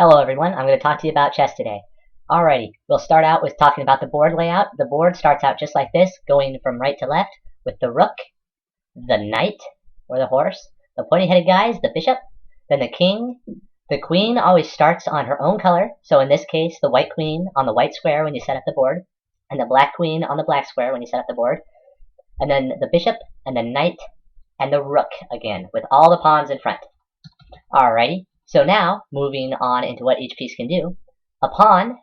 Hello everyone, I'm going to talk to you about chess today. Alrighty, we'll start out with talking about the board layout. The board starts out just like this, going from right to left, with the rook, the knight, or the horse, the pointy-headed guys, the bishop, then the king. The queen always starts on her own color, so in this case, the white queen on the white square when you set up the board, and the black queen on the black square when you set up the board, and then the bishop, and the knight, and the rook again, with all the pawns in front. Alrighty. So now, moving on into what each piece can do, a pawn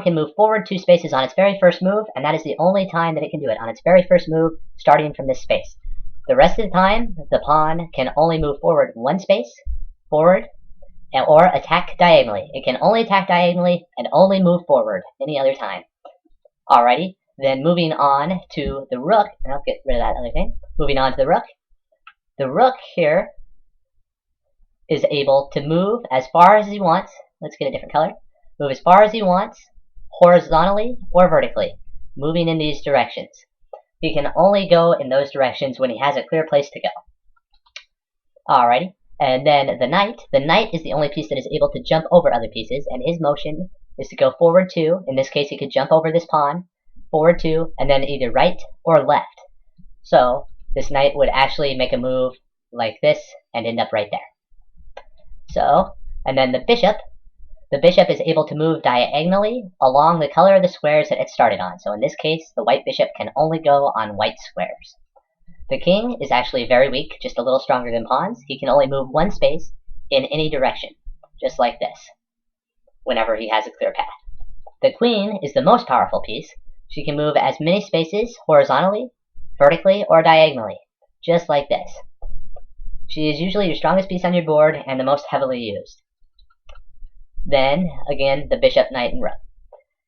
can move forward 2 spaces on its very first move, and that is the only time that it can do it, on its very first move, starting from this space. The rest of the time, the pawn can only move forward 1 space, forward, or attack diagonally. It can only attack diagonally and only move forward any other time. Alrighty, then moving on to the rook, and I'll get rid of that other thing. Moving on to the rook. The rook here is able to move as far as he wants. Let's get a different color. Move as far as he wants, horizontally or vertically, moving in these directions. He can only go in those directions when he has a clear place to go. Alrighty, and then the knight. The knight is the only piece that is able to jump over other pieces, and his motion is to go forward 2. In this case, he could jump over this pawn, forward 2, and then either right or left. So this knight would actually make a move like this and end up right there. So, and then the bishop is able to move diagonally along the color of the squares that it started on. So in this case, the white bishop can only go on white squares. The king is actually very weak, just a little stronger than pawns. He can only move 1 space in any direction, just like this, whenever he has a clear path. The queen is the most powerful piece. She can move as many spaces horizontally, vertically, or diagonally, just like this. She is usually your strongest piece on your board and the most heavily used. Then, again, the bishop, knight, and rook.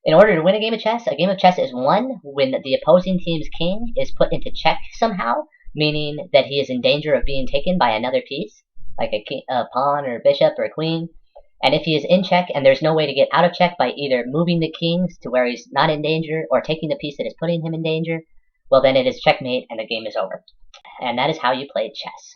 In order to win a game of chess is won when the opposing team's king is put into check somehow, meaning that he is in danger of being taken by another piece, like a pawn or a bishop or a queen. And if he is in check and there's no way to get out of check by either moving the kings to where he's not in danger or taking the piece that is putting him in danger, well then it is checkmate and the game is over. And that is how you play chess.